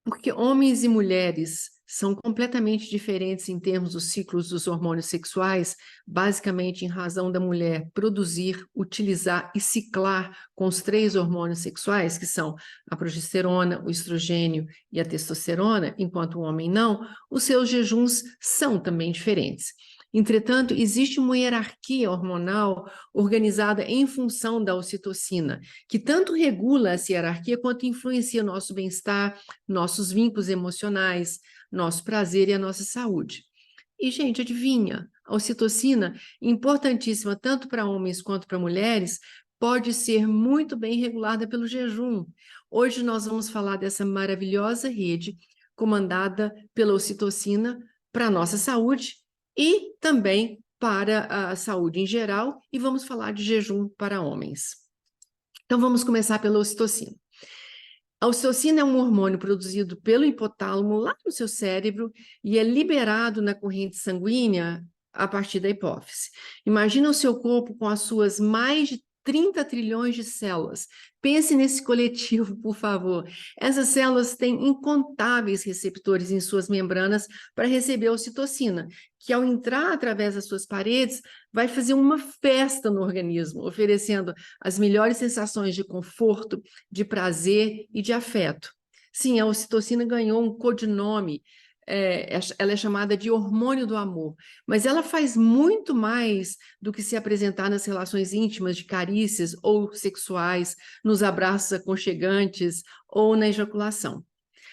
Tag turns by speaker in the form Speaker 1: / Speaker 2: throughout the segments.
Speaker 1: Porque homens e mulheres são completamente diferentes em termos dos ciclos dos hormônios sexuais, basicamente em razão da mulher produzir, utilizar e ciclar com os 3 hormônios sexuais, que são a progesterona, o estrogênio e a testosterona, enquanto o homem não, os seus jejuns são também diferentes. Entretanto, existe uma hierarquia hormonal organizada em função da ocitocina, que tanto regula essa hierarquia quanto influencia nosso bem-estar, nossos vínculos emocionais, nosso prazer e a nossa saúde. E, gente, adivinha? A ocitocina, importantíssima tanto para homens quanto para mulheres, pode ser muito bem regulada pelo jejum. Hoje nós vamos falar dessa maravilhosa rede comandada pela ocitocina para a nossa saúde e também para a saúde em geral, e vamos falar de jejum para homens. Então vamos começar pela ocitocina. A ocitocina é um hormônio produzido pelo hipotálamo lá no seu cérebro e é liberado na corrente sanguínea a partir da hipófise. Imagina o seu corpo com as suas mais de 30 trilhões de células. Pense nesse coletivo, por favor. Essas células têm incontáveis receptores em suas membranas para receber a ocitocina, que ao entrar através das suas paredes, vai fazer uma festa no organismo, oferecendo as melhores sensações de conforto, de prazer e de afeto. Sim, a ocitocina ganhou um codinome, ela é chamada de hormônio do amor, mas ela faz muito mais do que se apresentar nas relações íntimas de carícias ou sexuais, nos abraços aconchegantes ou na ejaculação.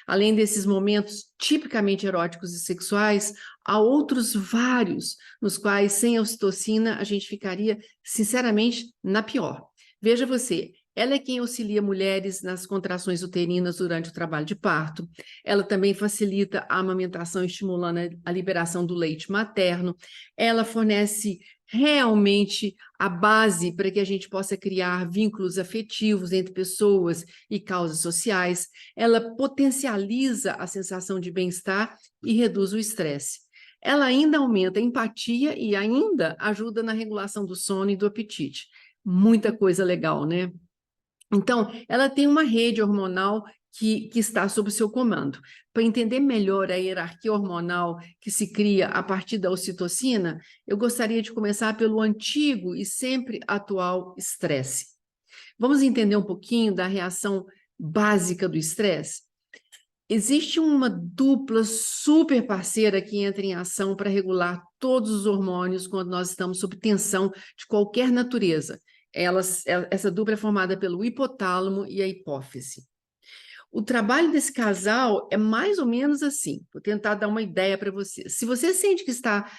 Speaker 1: Além desses momentos tipicamente eróticos e sexuais, há outros vários nos quais, sem a ocitocina, a gente ficaria, sinceramente, na pior. Veja você, ela é quem auxilia mulheres nas contrações uterinas durante o trabalho de parto. Ela também facilita a amamentação, estimulando a liberação do leite materno. Ela fornece realmente a base para que a gente possa criar vínculos afetivos entre pessoas e causas sociais. Ela potencializa a sensação de bem-estar e reduz o estresse. Ela ainda aumenta a empatia e ainda ajuda na regulação do sono e do apetite. Muita coisa legal, né? Então, ela tem uma rede hormonal que está sob o seu comando. Para entender melhor a hierarquia hormonal que se cria a partir da ocitocina, eu gostaria de começar pelo antigo e sempre atual estresse. Vamos entender um pouquinho da reação básica do estresse? Existe uma dupla super parceira que entra em ação para regular todos os hormônios quando nós estamos sob tensão de qualquer natureza. Essa dupla é formada pelo hipotálamo e a hipófise. O trabalho desse casal é mais ou menos assim. Vou tentar dar uma ideia para você. Se você sente que está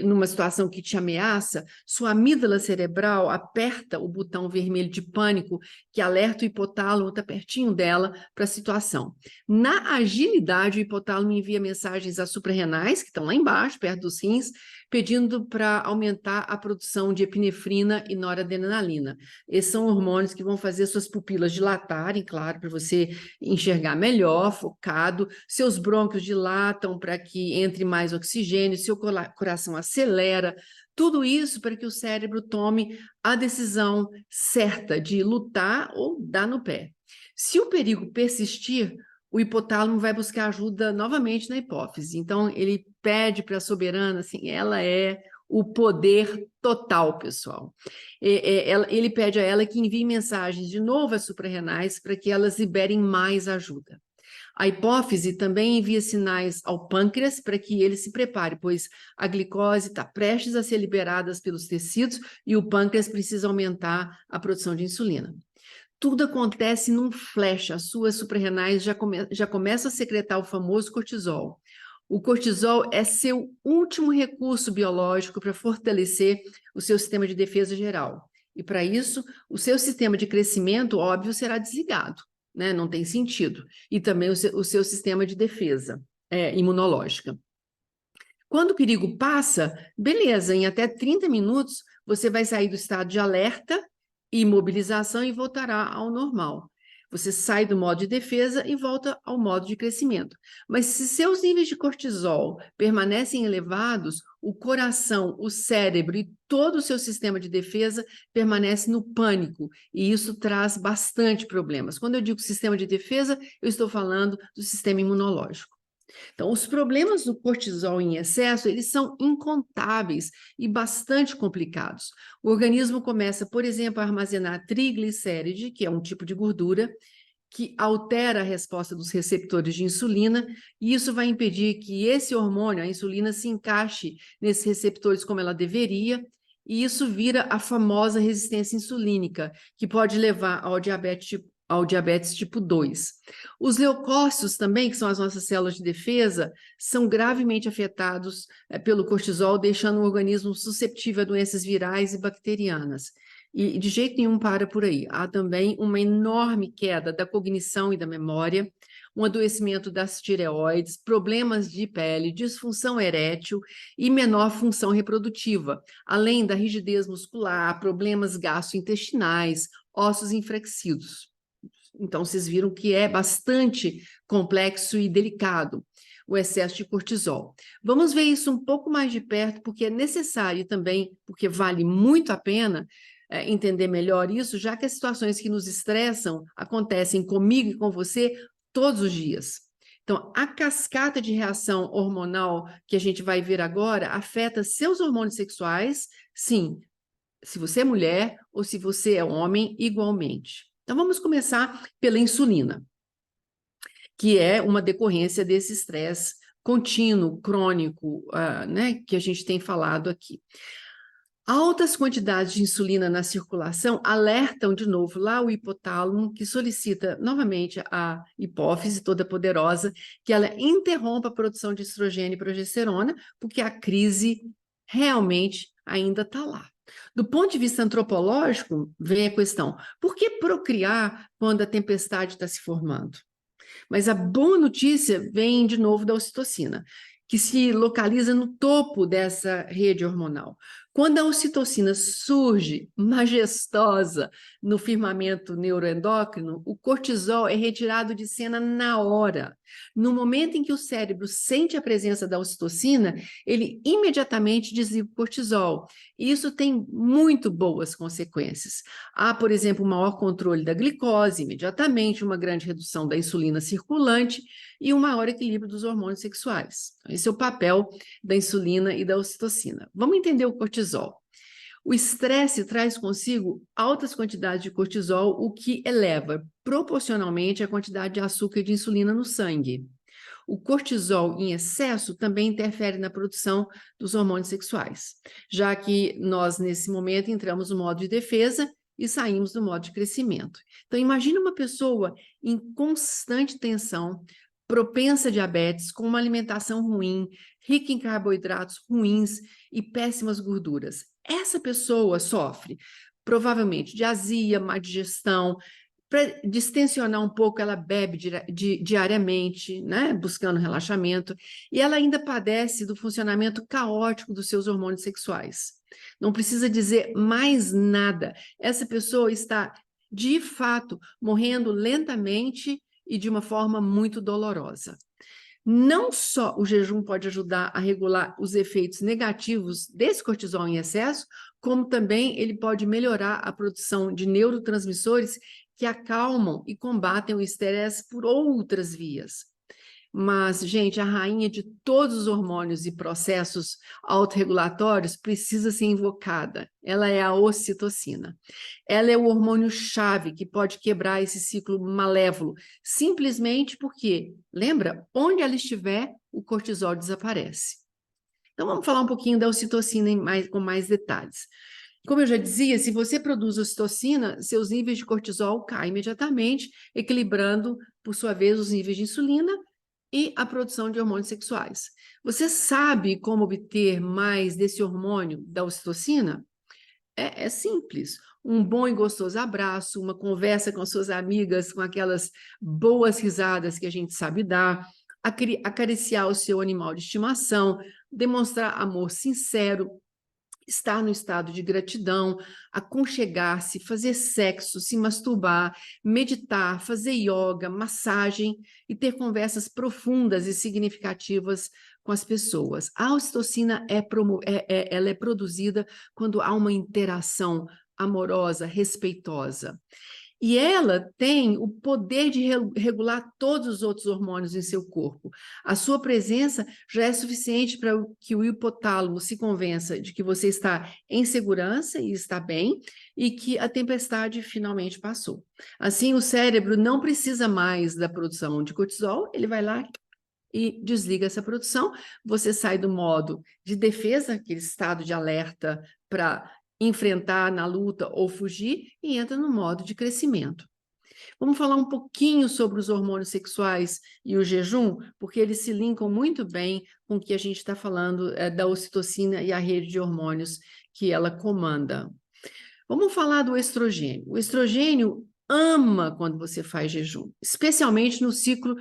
Speaker 1: numa situação que te ameaça, sua amígdala cerebral aperta o botão vermelho de pânico que alerta o hipotálamo, está pertinho dela, para a situação. Na agilidade, o hipotálamo envia mensagens às suprarrenais, que estão lá embaixo, perto dos rins, pedindo para aumentar a produção de epinefrina e noradrenalina. Esses são hormônios que vão fazer suas pupilas dilatarem, claro, para você enxergar melhor, focado, seus brônquios dilatam para que entre mais oxigênio, seu coração acelera, tudo isso para que o cérebro tome a decisão certa de lutar ou dar no pé. Se o perigo persistir, o hipotálamo vai buscar ajuda novamente na hipófise. Então, ele pede para a soberana, assim, ela é o poder total, pessoal. Ele pede a ela que envie mensagens de novo às suprarrenais para que elas liberem mais ajuda. A hipófise também envia sinais ao pâncreas para que ele se prepare, pois a glicose está prestes a ser liberada pelos tecidos e o pâncreas precisa aumentar a produção de insulina. Tudo acontece num flash, as suas suprarrenais já começam a secretar o famoso cortisol. O cortisol é seu último recurso biológico para fortalecer o seu sistema de defesa geral. E para isso, o seu sistema de crescimento, óbvio, será desligado, né? Não tem sentido. E também o seu sistema de defesa imunológica. Quando o perigo passa, beleza, em até 30 minutos, você vai sair do estado de alerta, imobilização e voltará ao normal. Você sai do modo de defesa e volta ao modo de crescimento. Mas se seus níveis de cortisol permanecem elevados, o coração, o cérebro e todo o seu sistema de defesa permanece no pânico, e isso traz bastante problemas. Quando eu digo sistema de defesa, eu estou falando do sistema imunológico. Então, os problemas do cortisol em excesso, eles são incontáveis e bastante complicados. O organismo começa, por exemplo, a armazenar triglicéride, que é um tipo de gordura, que altera a resposta dos receptores de insulina, e isso vai impedir que esse hormônio, a insulina, se encaixe nesses receptores como ela deveria, e isso vira a famosa resistência insulínica, que pode levar ao diabetes tipo 2. Os leucócitos também, que são as nossas células de defesa, são gravemente afetados pelo cortisol, deixando o organismo suscetível a doenças virais e bacterianas. E de jeito nenhum para por aí. Há também uma enorme queda da cognição e da memória, um adoecimento das tireoides, problemas de pele, disfunção erétil e menor função reprodutiva, além da rigidez muscular, problemas gastrointestinais, ossos enfraquecidos. Então, vocês viram que é bastante complexo e delicado o excesso de cortisol. Vamos ver isso um pouco mais de perto, porque é necessário também, porque vale muito a pena entender melhor isso, já que as situações que nos estressam acontecem comigo e com você todos os dias. Então, a cascata de reação hormonal que a gente vai ver agora afeta seus hormônios sexuais, sim, se você é mulher ou se você é homem, igualmente. Então, vamos começar pela insulina, que é uma decorrência desse estresse contínuo, crônico, né, que a gente tem falado aqui. Altas quantidades de insulina na circulação alertam de novo lá o hipotálamo, que solicita novamente a hipófise toda poderosa, que ela interrompa a produção de estrogênio e progesterona, porque a crise realmente ainda está lá. Do ponto de vista antropológico, vem a questão: por que procriar quando a tempestade está se formando? Mas a boa notícia vem de novo da ocitocina, que se localiza no topo dessa rede hormonal. Quando a ocitocina surge majestosa no firmamento neuroendócrino, o cortisol é retirado de cena na hora. No momento em que o cérebro sente a presença da ocitocina, ele imediatamente desliga o cortisol. E isso tem muito boas consequências. Há, por exemplo, um maior controle da glicose, imediatamente uma grande redução da insulina circulante e um maior equilíbrio dos hormônios sexuais. Esse é o papel da insulina e da ocitocina. Vamos entender o cortisol. O estresse traz consigo altas quantidades de cortisol, o que eleva proporcionalmente a quantidade de açúcar e de insulina no sangue. O cortisol em excesso também interfere na produção dos hormônios sexuais, já que nós, nesse momento, entramos no modo de defesa e saímos do modo de crescimento. Então, imagine uma pessoa em constante tensão, propensa a diabetes, com uma alimentação ruim, rica em carboidratos ruins e péssimas gorduras. Essa pessoa sofre provavelmente de azia, má digestão. Para distensionar um pouco, ela bebe diariamente, né, buscando relaxamento, e ela ainda padece do funcionamento caótico dos seus hormônios sexuais. Não precisa dizer mais nada. Essa pessoa está, de fato, morrendo lentamente e de uma forma muito dolorosa. Não só o jejum pode ajudar a regular os efeitos negativos desse cortisol em excesso, como também ele pode melhorar a produção de neurotransmissores que acalmam e combatem o estresse por outras vias. Mas, gente, a rainha de todos os hormônios e processos autorregulatórios precisa ser invocada. Ela é a ocitocina. Ela é o hormônio-chave que pode quebrar esse ciclo malévolo, simplesmente porque, lembra, onde ela estiver, o cortisol desaparece. Então, vamos falar um pouquinho da ocitocina com mais detalhes. Como eu já dizia, se você produz ocitocina, seus níveis de cortisol caem imediatamente, equilibrando, por sua vez, os níveis de insulina e a produção de hormônios sexuais. Você sabe como obter mais desse hormônio da ocitocina? É simples. Um bom e gostoso abraço, uma conversa com suas amigas, com aquelas boas risadas que a gente sabe dar, acariciar o seu animal de estimação, demonstrar amor sincero, estar no estado de gratidão, aconchegar-se, fazer sexo, se masturbar, meditar, fazer yoga, massagem e ter conversas profundas e significativas com as pessoas. A ocitocina ela é produzida quando há uma interação amorosa, respeitosa. E ela tem o poder de regular todos os outros hormônios em seu corpo. A sua presença já é suficiente para que o hipotálamo se convença de que você está em segurança e está bem, e que a tempestade finalmente passou. Assim, o cérebro não precisa mais da produção de cortisol, ele vai lá e desliga essa produção, você sai do modo de defesa, aquele estado de alerta para enfrentar na luta ou fugir, e entra no modo de crescimento. Vamos falar um pouquinho sobre os hormônios sexuais e o jejum, porque eles se linkam muito bem com o que a gente está falando da ocitocina e a rede de hormônios que ela comanda. Vamos falar do estrogênio. O estrogênio ama quando você faz jejum, especialmente no ciclo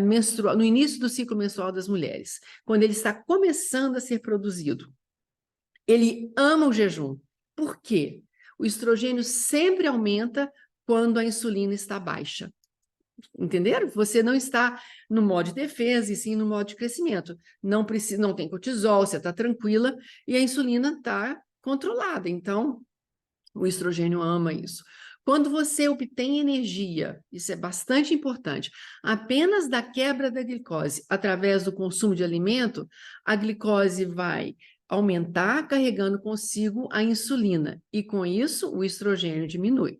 Speaker 1: menstrual, no início do ciclo menstrual das mulheres, quando ele está começando a ser produzido. Ele ama o jejum. Por quê? O estrogênio sempre aumenta quando a insulina está baixa. Entenderam? Você não está no modo de defesa, e sim no modo de crescimento. Não precisa, não tem cortisol, você está tranquila e a insulina está controlada. Então, o estrogênio ama isso. Quando você obtém energia, isso é bastante importante, apenas da quebra da glicose através do consumo de alimento, a glicose vai aumentar, carregando consigo a insulina, e com isso o estrogênio diminui.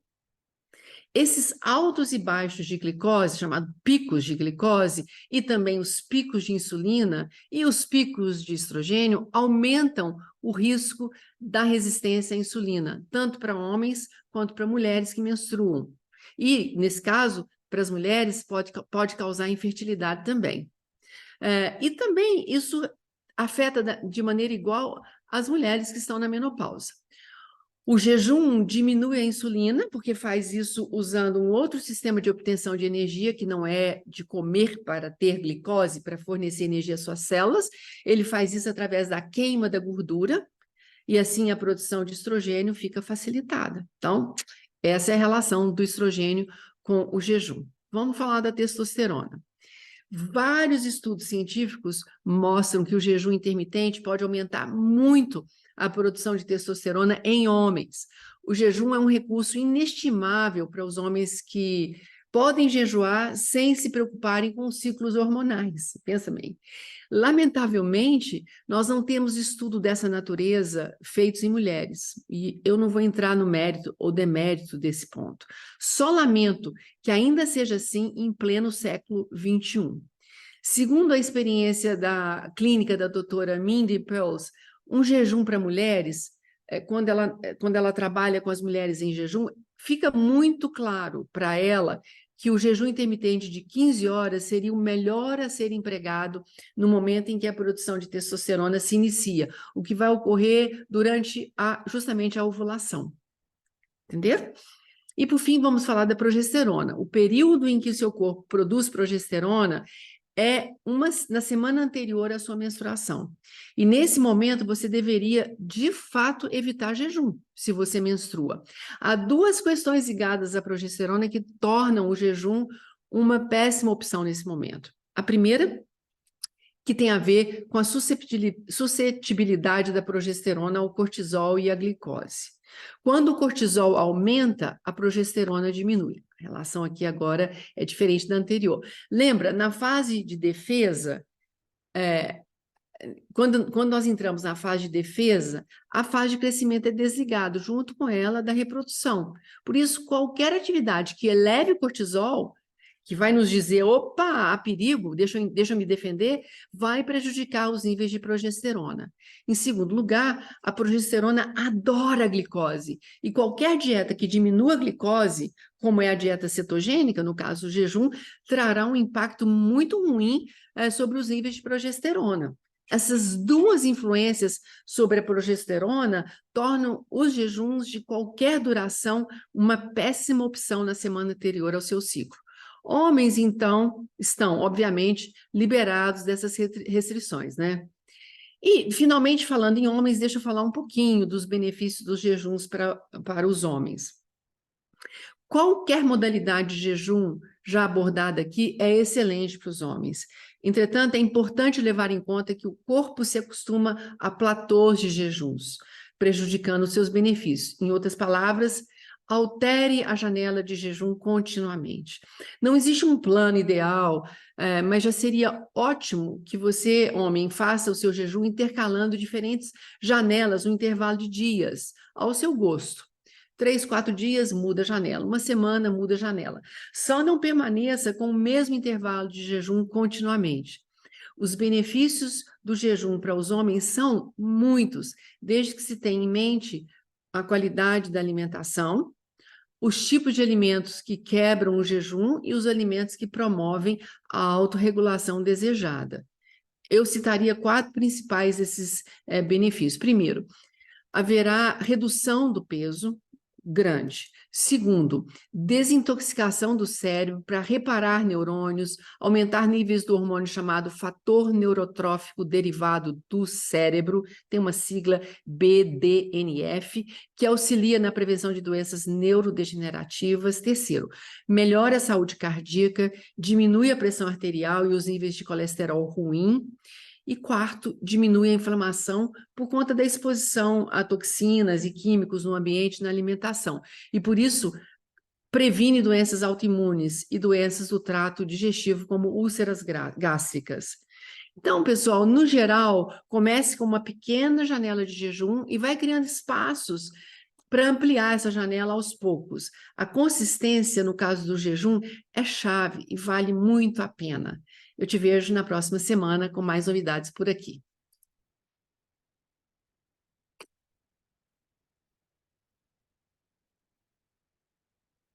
Speaker 1: Esses altos e baixos de glicose, chamados picos de glicose, e também os picos de insulina e os picos de estrogênio, aumentam o risco da resistência à insulina, tanto para homens quanto para mulheres que menstruam. E, nesse caso, para as mulheres, pode causar infertilidade também. E também isso afeta de maneira igual as mulheres que estão na menopausa. O jejum diminui a insulina, porque faz isso usando um outro sistema de obtenção de energia, que não é de comer para ter glicose, para fornecer energia às suas células. Ele faz isso através da queima da gordura, e assim a produção de estrogênio fica facilitada. Então, essa é a relação do estrogênio com o jejum. Vamos falar da testosterona. Vários estudos científicos mostram que o jejum intermitente pode aumentar muito a produção de testosterona em homens. O jejum é um recurso inestimável para os homens que podem jejuar sem se preocuparem com os ciclos hormonais. Pensa bem. Lamentavelmente, nós não temos estudo dessa natureza feitos em mulheres, e eu não vou entrar no mérito ou demérito desse ponto. Só lamento que ainda seja assim em pleno século XXI. Segundo a experiência da clínica da doutora Mindy Pelz, um jejum para mulheres, quando ela trabalha com as mulheres em jejum, fica muito claro para ela que o jejum intermitente de 15 horas seria o melhor a ser empregado no momento em que a produção de testosterona se inicia, o que vai ocorrer durante justamente a ovulação. Entenderam? E, por fim, vamos falar da progesterona. O período em que o seu corpo produz progesterona é na semana anterior à sua menstruação. E nesse momento você deveria, de fato, evitar jejum, se você menstrua. Há duas questões ligadas à progesterona que tornam o jejum uma péssima opção nesse momento. A primeira, que tem a ver com a suscetibilidade da progesterona ao cortisol e à glicose. Quando o cortisol aumenta, a progesterona diminui. A relação aqui agora é diferente da anterior. Lembra, na fase de defesa, quando nós entramos na fase de defesa, a fase de crescimento é desligada, junto com ela da reprodução. Por isso, qualquer atividade que eleve o cortisol, que vai nos dizer, opa, há perigo, deixa eu me defender, vai prejudicar os níveis de progesterona. Em segundo lugar, a progesterona adora a glicose, e qualquer dieta que diminua a glicose, como é a dieta cetogênica, no caso o jejum, trará um impacto muito ruim sobre os níveis de progesterona. Essas duas influências sobre a progesterona tornam os jejuns de qualquer duração uma péssima opção na semana anterior ao seu ciclo. Homens, então, estão, obviamente, liberados dessas restrições, né? E, finalmente, falando em homens, deixa eu falar um pouquinho dos benefícios dos jejuns para os homens. Qualquer modalidade de jejum já abordada aqui é excelente para os homens. Entretanto, é importante levar em conta que o corpo se acostuma a platôs de jejuns, prejudicando seus benefícios. Em outras palavras, altere a janela de jejum continuamente. Não existe um plano ideal, mas já seria ótimo que você, homem, faça o seu jejum intercalando diferentes janelas, um intervalo de dias, ao seu gosto. 3, 4 dias, muda a janela. Uma semana, muda a janela. Só não permaneça com o mesmo intervalo de jejum continuamente. Os benefícios do jejum para os homens são muitos, desde que se tenha em mente a qualidade da alimentação, os tipos de alimentos que quebram o jejum e os alimentos que promovem a autorregulação desejada. Eu citaria 4 principais desses benefícios. Primeiro, haverá redução do peso grande. Segundo, desintoxicação do cérebro para reparar neurônios, aumentar níveis do hormônio chamado fator neurotrófico derivado do cérebro, tem uma sigla BDNF, que auxilia na prevenção de doenças neurodegenerativas. Terceiro, melhora a saúde cardíaca, diminui a pressão arterial e os níveis de colesterol ruim. E quarto, diminui a inflamação por conta da exposição a toxinas e químicos no ambiente e na alimentação. E por isso, previne doenças autoimunes e doenças do trato digestivo, como úlceras gástricas. Então, pessoal, no geral, comece com uma pequena janela de jejum e vai criando espaços para ampliar essa janela aos poucos. A consistência, no caso do jejum, é chave e vale muito a pena. Eu te vejo na próxima semana com mais novidades por aqui.